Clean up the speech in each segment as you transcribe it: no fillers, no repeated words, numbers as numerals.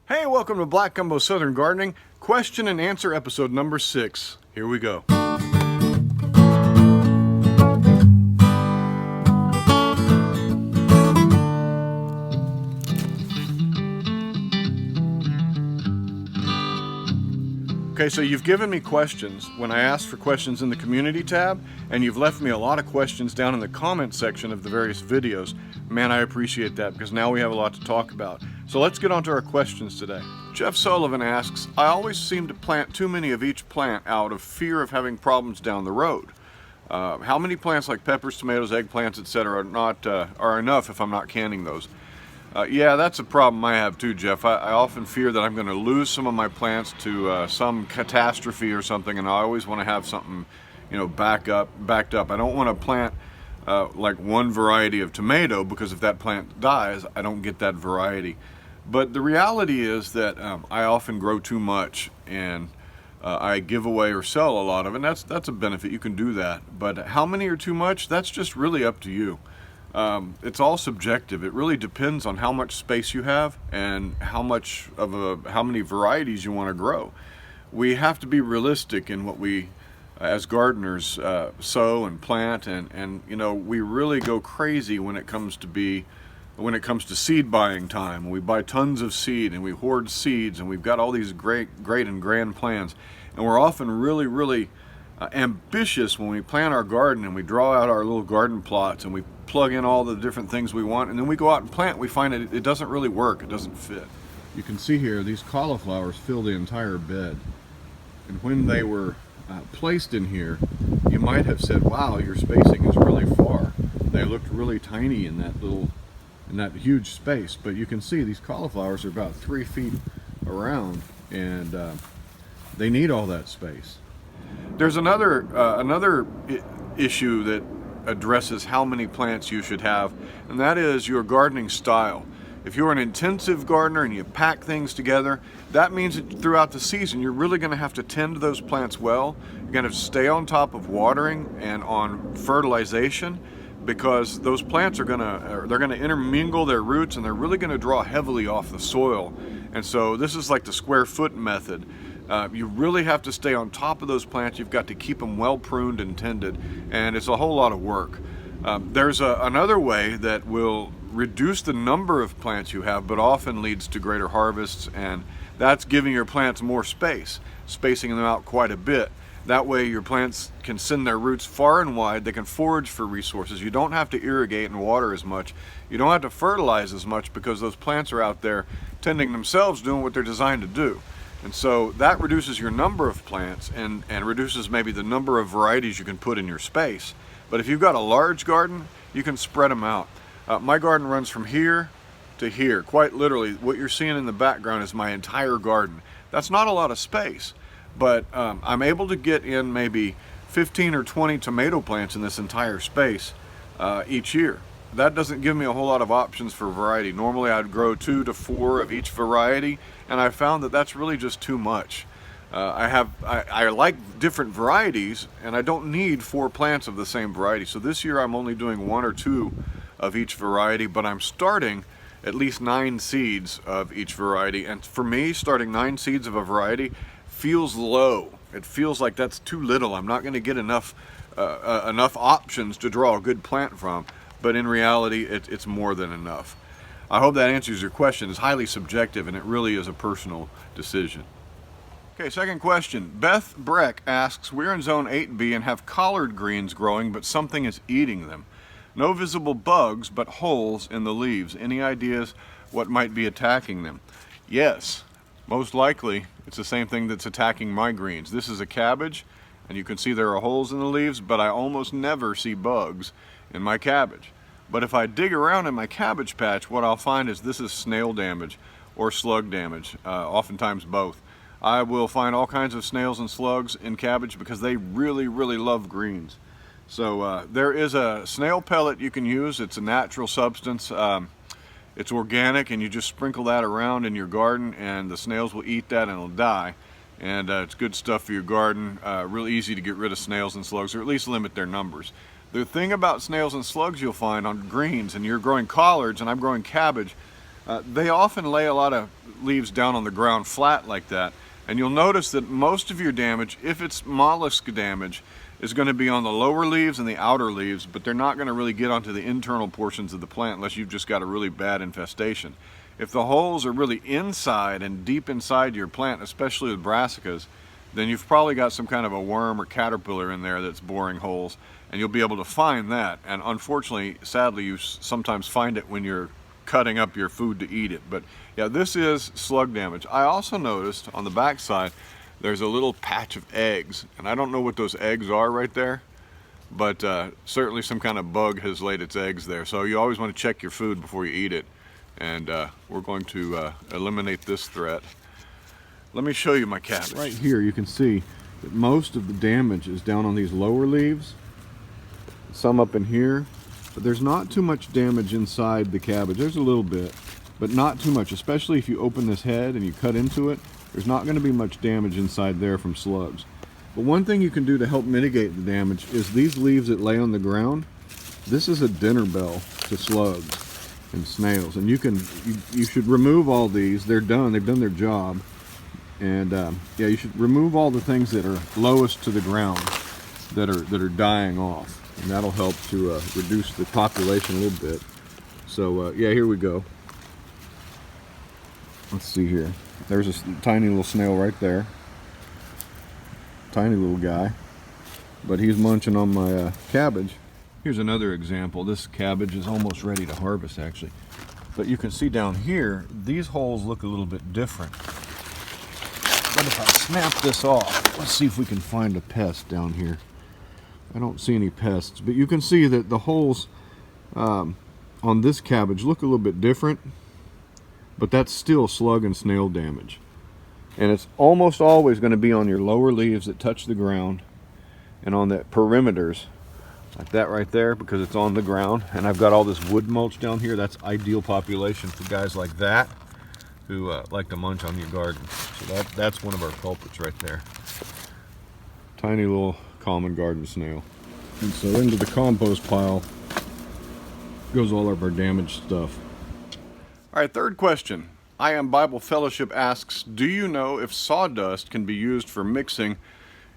Hey, welcome to Black Gumbo Southern Gardening, question and answer episode number 6. Here we go. Okay, so you've given me questions when I asked for questions in the community tab, and you've left me a lot of questions down in the comment section of the various videos. Man, I appreciate that because now we have a lot to talk about. So let's get on to our questions today. Jeff Sullivan asks, I always seem to plant too many of each plant out of fear of having problems down the road. How many plants like peppers, tomatoes, eggplants, etc. are enough if I'm not canning those? Yeah, that's a problem I have too, Jeff. I often fear that I'm going to lose some of my plants to some catastrophe or something, and I always want to have something, backed up. I don't want to plant like one variety of tomato, because if that plant dies, I don't get that variety. But the reality is that I often grow too much, and I give away or sell a lot of it, and that's a benefit. You can do that. But how many are too much? That's just really up to you. It's all subjective. It really depends on how much space you have and how many varieties you want to grow. We have to be realistic in what we, as gardeners, sow and plant, and we really go crazy when it comes to seed buying time. We buy tons of seed and we hoard seeds, and we've got all these great and grand plans, and we're often really ambitious when we plant our garden and we draw out our little garden plots and we plug in all the different things we want, and then we go out and plant. We find it doesn't really work. It doesn't fit. You can see here these cauliflowers fill the entire bed, and when they were placed in here, you might have said, wow, your spacing is really far. They looked really tiny in that huge space, but you can see these cauliflowers are about 3 feet around, and they need all that space. There's another issue that addresses how many plants you should have, and that is your gardening style. If you're an intensive gardener and you pack things together, that means that throughout the season you're really going to have to tend to those plants well. You're going to stay on top of watering and on fertilization, because those plants are going to intermingle their roots, and they're really going to draw heavily off the soil. And so this is like the square foot method. You really have to stay on top of those plants. You've got to keep them well pruned and tended, and it's a whole lot of work. There's another way that will reduce the number of plants you have, but often leads to greater harvests, and that's giving your plants more space, spacing them out quite a bit. That way your plants can send their roots far and wide. They can forage for resources. You don't have to irrigate and water as much. You don't have to fertilize as much, because those plants are out there tending themselves, doing what they're designed to do. And so that reduces your number of plants and reduces maybe the number of varieties you can put in your space. But if you've got a large garden, you can spread them out. My garden runs from here to here. Quite literally, what you're seeing in the background is my entire garden. That's not a lot of space, but I'm able to get in maybe 15 or 20 tomato plants in this entire space each year. That doesn't give me a whole lot of options for variety. Normally I'd grow 2 to 4 of each variety, and I found that that's really just too much. I like different varieties, and I don't need 4 plants of the same variety. So this year I'm only doing 1 or 2 of each variety, but I'm starting at least 9 seeds of each variety. And for me, starting 9 seeds of a variety feels low. It feels like that's too little. I'm not going to get enough options to draw a good plant from. But in reality, it's more than enough. I hope that answers your question. It's highly subjective, and it really is a personal decision. Okay, second question. Beth Breck asks, we're in zone 8B and have collard greens growing, but something is eating them. No visible bugs, but holes in the leaves. Any ideas what might be attacking them? Yes, most likely it's the same thing that's attacking my greens. This is a cabbage, and you can see there are holes in the leaves, but I almost never see bugs in my cabbage. But if I dig around in my cabbage patch, what I'll find is this is snail damage or slug damage, oftentimes both. I will find all kinds of snails and slugs in cabbage because they really love greens. So there is a snail pellet you can use. It's a natural substance. It's organic, and you just sprinkle that around in your garden, and the snails will eat that and it'll die. And it's good stuff for your garden. Real easy to get rid of snails and slugs, or at least limit their numbers. The thing about snails and slugs you'll find on greens, and you're growing collards and I'm growing cabbage, They often lay a lot of leaves down on the ground flat like that, and you'll notice that most of your damage, if it's mollusk damage, is going to be on the lower leaves and the outer leaves, but they're not going to really get onto the internal portions of the plant unless you've just got a really bad infestation. If the holes are really inside and deep inside your plant, especially with brassicas, then you've probably got some kind of a worm or caterpillar in there that's boring holes, and you'll be able to find that. And unfortunately, sadly, you sometimes find it when you're cutting up your food to eat it. But yeah, this is slug damage. I also noticed on the back side there's a little patch of eggs, and I don't know what those eggs are right there, but certainly some kind of bug has laid its eggs there. So you always want to check your food before you eat it, and we're going to eliminate this threat. Let me show you my cabbage. Right here you can see that most of the damage is down on these lower leaves, some up in here, but there's not too much damage inside the cabbage. There's a little bit, but not too much, especially if you open this head and you cut into it. There's not going to be much damage inside there from slugs. But one thing you can do to help mitigate the damage is these leaves that lay on the ground. This is a dinner bell to slugs and snails, and you should remove all these. They're done. They've done their job. And yeah, you should remove all the things that are lowest to the ground that are dying off, and that'll help to reduce the population a little bit. So yeah, here we go. Let's see here. There's a tiny little snail right there. Tiny little guy. But he's munching on my cabbage. Here's another example. This cabbage is almost ready to harvest, actually. But you can see down here, these holes look a little bit different. But if I snap this off, let's see if we can find a pest down here. I don't see any pests, but you can see that the holes on this cabbage look a little bit different. But that's still slug and snail damage. And it's almost always going to be on your lower leaves that touch the ground and on the perimeters, like that right there, because it's on the ground. And I've got all this wood mulch down here. That's ideal population for guys like that who like to munch on your garden. So that's one of our culprits right there. Tiny little common garden snail. And so into the compost pile goes all of our damaged stuff. All right, third question. I Am Bible Fellowship asks, do you know if sawdust can be used for mixing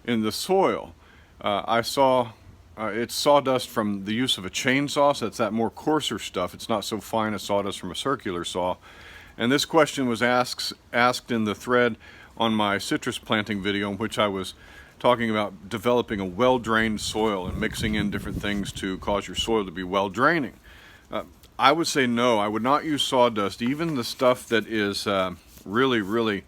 in the soil? I saw it's sawdust from the use of a chainsaw, so that's that more coarser stuff. It's not so fine as sawdust from a circular saw. And this question was asked in the thread on my citrus planting video, in which I was talking about developing a well-drained soil and mixing in different things to cause your soil to be well-draining. I would say no, I would not use sawdust, even the stuff that is really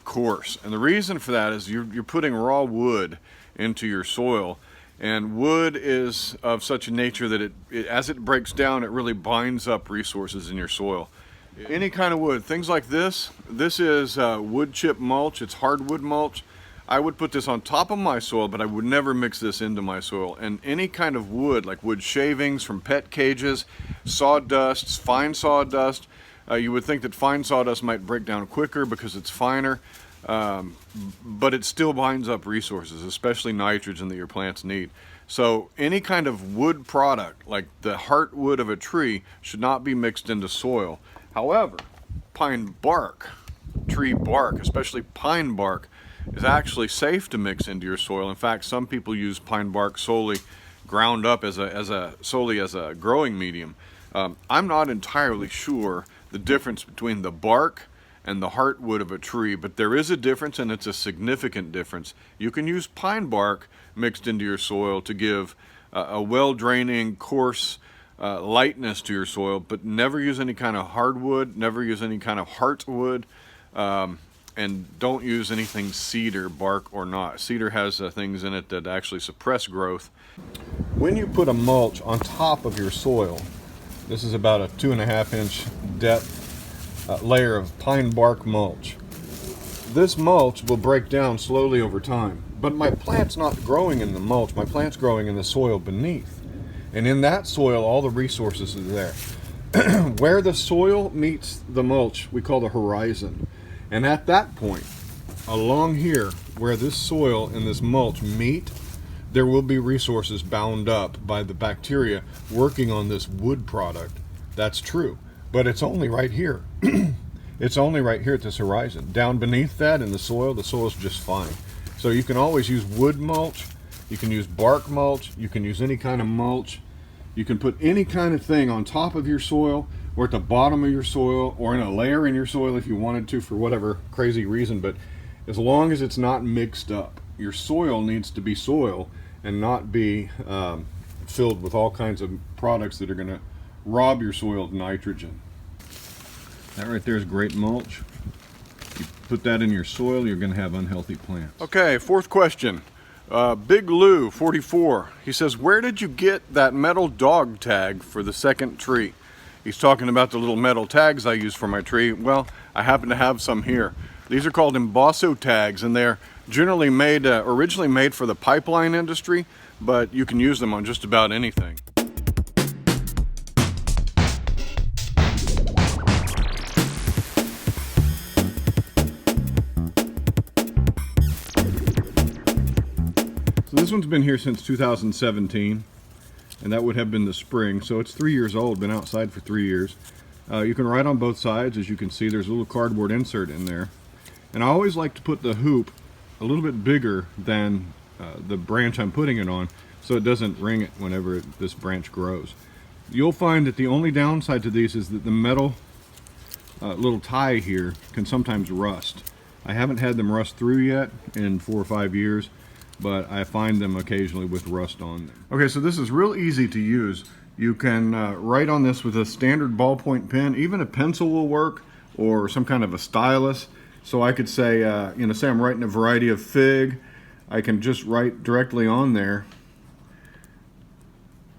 coarse. And the reason for that is you're putting raw wood into your soil, and wood is of such a nature that as it breaks down, it really binds up resources in your soil. Any kind of wood, things like this is wood chip mulch, it's hardwood mulch. I would put this on top of my soil, but I would never mix this into my soil. And any kind of wood, like wood shavings from pet cages, sawdusts, fine sawdust, you would think that fine sawdust might break down quicker because it's finer, but it still binds up resources, especially nitrogen that your plants need. So any kind of wood product, like the heartwood of a tree, should not be mixed into soil. However, pine bark, tree bark, especially pine bark, is actually safe to mix into your soil. In fact, some people use pine bark solely ground up solely as a growing medium. I'm not entirely sure the difference between the bark and the heartwood of a tree, but there is a difference, and it's a significant difference. You can use pine bark mixed into your soil to give a well-draining, coarse lightness to your soil, but never use any kind of hardwood, never use any kind of heartwood. And don't use anything cedar, bark or not. Cedar has things in it that actually suppress growth. When you put a mulch on top of your soil, this is about a 2.5-inch depth layer of pine bark mulch. This mulch will break down slowly over time, but my plant's not growing in the mulch, my plant's growing in the soil beneath. And in that soil, all the resources are there. Where the soil meets the mulch, we call the horizon. And at that point, along here, where this soil and this mulch meet, there will be resources bound up by the bacteria working on this wood product. That's true. but it's only right here. It's only right here at this horizon. Down beneath that in the soil is just fine. So you can always use wood mulch, you can use bark mulch, you can use any kind of mulch. You can put any kind of thing on top of your soil or at the bottom of your soil or in a layer in your soil if you wanted to for whatever crazy reason, but as long as it's not mixed up. Your soil needs to be soil and not be filled with all kinds of products that are going to rob your soil of nitrogen. That right there is great mulch. You put that in your soil, you're going to have unhealthy plants. Okay, fourth question. Big Lou, 44. He says, where did you get that metal dog tag for the second tree? He's talking about the little metal tags I use for my tree. Well, I happen to have some here. These are called embosso tags, and they're generally made, originally made for the pipeline industry, but you can use them on just about anything. So this one's been here since 2017, and that would have been the spring, so it's 3 years old, been outside for 3 years. You can write on both sides. As you can see, there's a little cardboard insert in there. And I always like to put the hoop a little bit bigger than the branch I'm putting it on, so it doesn't ring it whenever this branch grows. You'll find that the only downside to these is that the metal little tie here can sometimes rust. I haven't had them rust through yet in 4 or 5 years, but I find them occasionally with rust on them. Okay, so this is real easy to use. You can write on this with a standard ballpoint pen. Even a pencil will work, or some kind of a stylus. So I could say, say I'm writing a variety of fig. I can just write directly on there,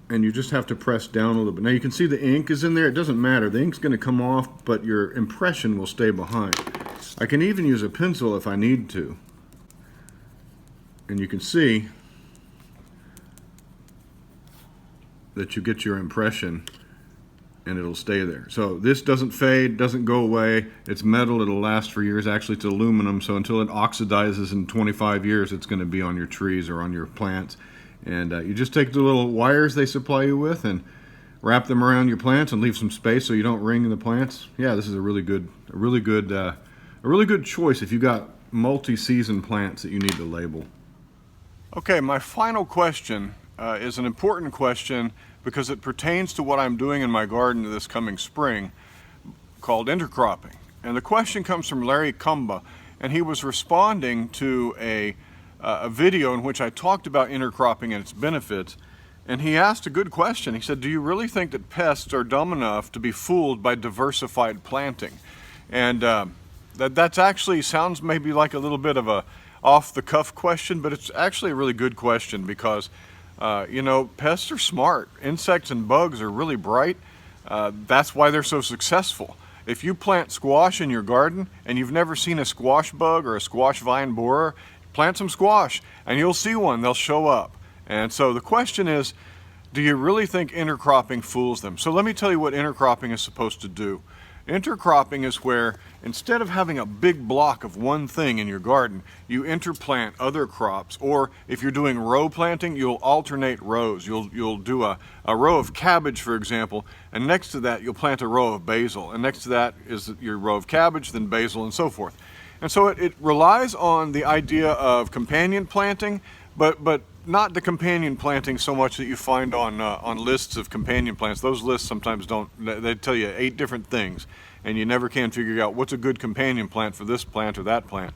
and you just have to press down a little bit. Now you can see the ink is in there. It doesn't matter. The ink's going to come off, but your impression will stay behind. I can even use a pencil if I need to. And you can see that you get your impression and it'll stay there. So this doesn't fade, doesn't go away. It's metal, it'll last for years. Actually, it's aluminum, so until it oxidizes in 25 years, it's going to be on your trees or on your plants. And you just take the little wires they supply you with and wrap them around your plants and leave some space so you don't ring the plants. Yeah, this is a really good choice if you got multi-season plants that you need to label. Okay, my final question is an important question because it pertains to what I'm doing in my garden this coming spring, called intercropping. And the question comes from Larry Gumbo, and he was responding to a video in which I talked about intercropping and its benefits. And he asked a good question. He said, do you really think that pests are dumb enough to be fooled by diversified planting? And that's actually sounds maybe like a little bit of a off-the-cuff question, but it's actually a really good question because pests are smart. Insects and bugs are really bright. That's why they're so successful. If you plant squash in your garden and you've never seen a squash bug or a squash vine borer, plant some squash and you'll see one. They'll show up. And so the question is, do you really think intercropping fools them? So let me tell you what intercropping is supposed to do. Intercropping is where instead of having a big block of one thing in your garden, you interplant other crops, or if you're doing row planting, you'll alternate rows. You'll do a row of cabbage, for example, and next to that you'll plant a row of basil, and next to that is your row of cabbage, then basil, and so forth. And so it relies on the idea of companion planting, but not the companion planting so much that you find on lists of companion plants. Those lists sometimes they tell you 8 different things, and you never can figure out what's a good companion plant for this plant or that plant.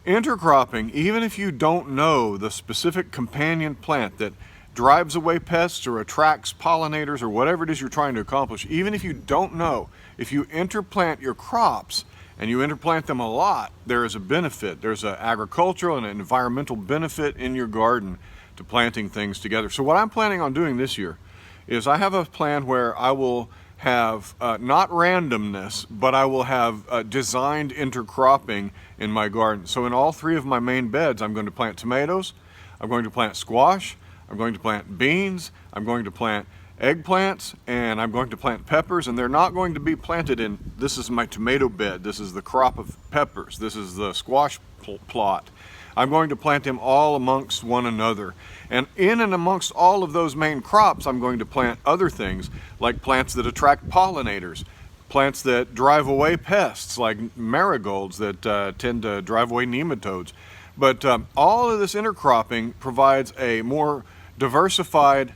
Intercropping, even if you don't know the specific companion plant that drives away pests or attracts pollinators or whatever it is you're trying to accomplish, even if you don't know, if you interplant your crops, and you interplant them a lot, there is a benefit. There's an agricultural and an environmental benefit in your garden to planting things together. So what I'm planning on doing this year is I have a plan where I will have not randomness, but I will have designed intercropping in my garden. So in all 3 of my main beds, I'm going to plant tomatoes, I'm going to plant squash, I'm going to plant beans, I'm going to plant eggplants, and I'm going to plant peppers, and they're not going to be planted in, this is my tomato bed, this is the crop of peppers, this is the squash plot. I'm going to plant them all amongst one another. And in and amongst all of those main crops, I'm going to plant other things, like plants that attract pollinators. plants that drive away pests like marigolds that tend to drive away nematodes. But all of this intercropping provides a more diversified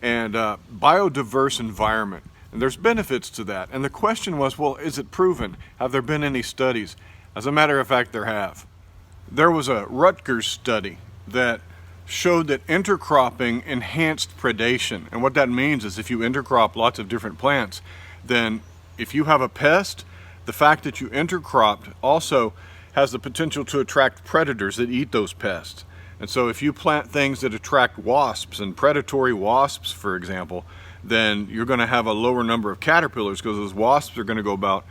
and biodiverse environment. And there's benefits to that. And the question was, well, is it proven? Have there been any studies? As a matter of fact, there have. There was a Rutgers study that showed that intercropping enhanced predation. And what that means is if you intercrop lots of different plants, then if you have a pest, the fact that you intercropped also has the potential to attract predators that eat those pests. And so if you plant things that attract wasps and predatory wasps, for example, then you're going to have a lower number of caterpillars because those wasps are going to go about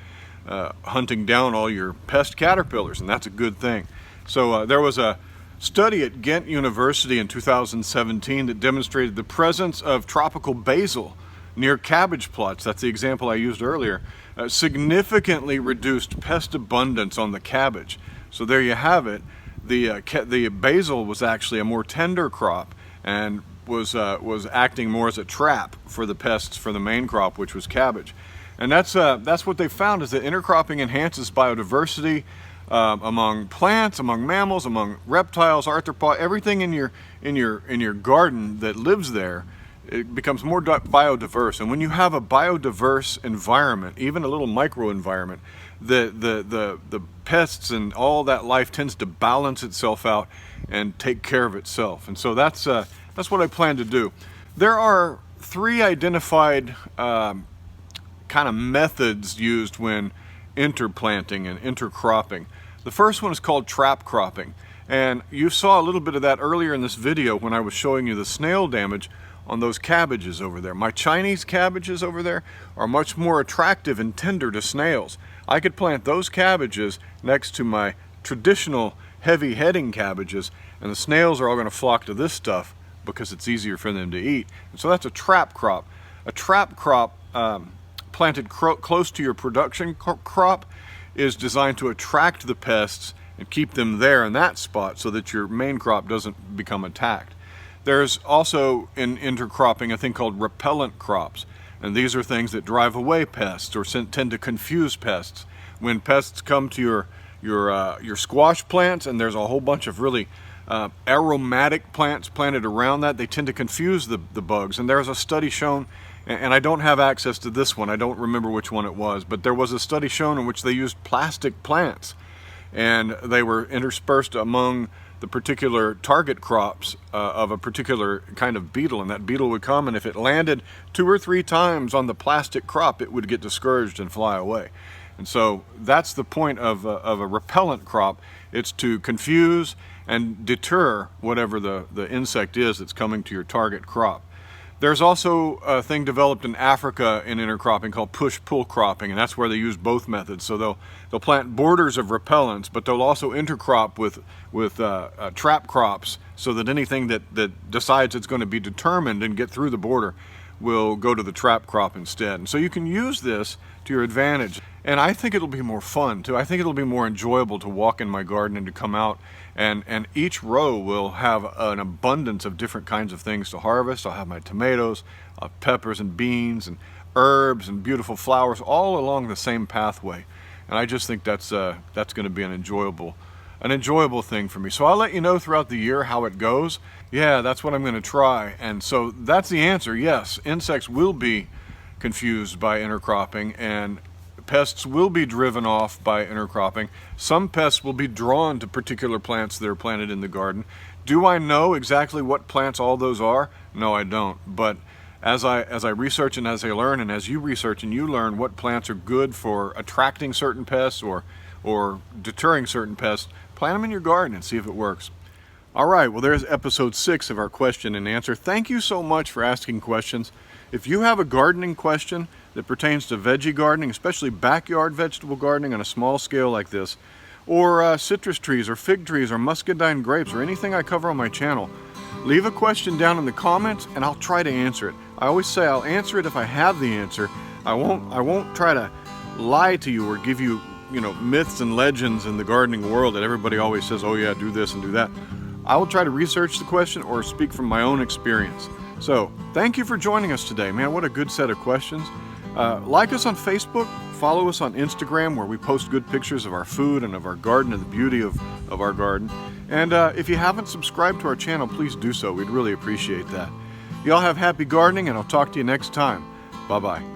hunting down all your pest caterpillars, and that's a good thing. So there was a study at Ghent University in 2017 that demonstrated the presence of tropical basil near cabbage plots, that's the example I used earlier, significantly reduced pest abundance on the cabbage. So there you have it. The basil was actually a more tender crop and was acting more as a trap for the pests for the main crop, which was cabbage. And that's what they found, is that intercropping enhances biodiversity among plants, among mammals, among reptiles, arthropods, everything in your garden that lives there. It becomes more biodiverse. And when you have a biodiverse environment, even a little microenvironment, the pests and all that life tends to balance itself out and take care of itself. And so that's what I plan to do. There are 3 identified kind of methods used when interplanting and intercropping. The first one is called trap cropping. And you saw a little bit of that earlier in this video when I was showing you the snail damage on those cabbages over there. My Chinese cabbages over there are much more attractive and tender to snails. I could plant those cabbages next to my traditional heavy heading cabbages, and the snails are all going to flock to this stuff because it's easier for them to eat. And so that's a trap crop. A trap crop planted close to your production crop is designed to attract the pests and keep them there in that spot so that your main crop doesn't become attacked. There's also in intercropping a thing called repellent crops, and these are things that drive away pests or tend to confuse pests. When pests come to your squash plants, and there's a whole bunch of really aromatic plants planted around that, they tend to confuse the bugs. And there's a study shown, and I don't have access to this one, I don't remember which one it was, but there was a study shown in which they used plastic plants, and they were interspersed among the particular target crops of a particular kind of beetle, and that beetle would come, and if it landed 2 or 3 times on the plastic crop, it would get discouraged and fly away. And so that's the point of a repellent crop. It's to confuse and deter whatever the insect is that's coming to your target crop. There's also a thing developed in Africa in intercropping called push-pull cropping, and that's where they use both methods. So they'll plant borders of repellents, but they'll also intercrop with trap crops so that anything that decides it's going to be determined and get through the border will go to the trap crop instead. And so you can use this to your advantage. And I think it'll be more fun too. I think it'll be more enjoyable to walk in my garden and to come out, and each row will have an abundance of different kinds of things to harvest. I'll have my tomatoes, peppers and beans and herbs and beautiful flowers all along the same pathway. And I just think that's going to be an enjoyable thing for me. So I'll let you know throughout the year how it goes. Yeah, that's what I'm going to try. And so that's the answer. Yes, insects will be confused by intercropping, and pests will be driven off by intercropping. Some pests will be drawn to particular plants that are planted in the garden. Do I know exactly what plants all those are? No, I don't. But as I research and as I learn, and as you research and you learn what plants are good for attracting certain pests or deterring certain pests, plant them in your garden and see if it works. All right, well, there's episode 6 of our question and answer. Thank you so much for asking questions. If you have a gardening question that pertains to veggie gardening, especially backyard vegetable gardening on a small scale like this, or citrus trees or fig trees or muscadine grapes or anything I cover on my channel, leave a question down in the comments and I'll try to answer it. I always say I'll answer it if I have the answer. I won't try to lie to you or give you, myths and legends in the gardening world that everybody always says, oh yeah, do this and do that. I will try to research the question or speak from my own experience. So, thank you for joining us today. Man, what a good set of questions. Like us on Facebook, Follow us on Instagram, where we post good pictures of our food and of our garden and the beauty of our garden. And if you haven't subscribed to our channel, please do so. We'd really appreciate that. Y'all have happy gardening, and I'll talk to you next time. Bye-bye.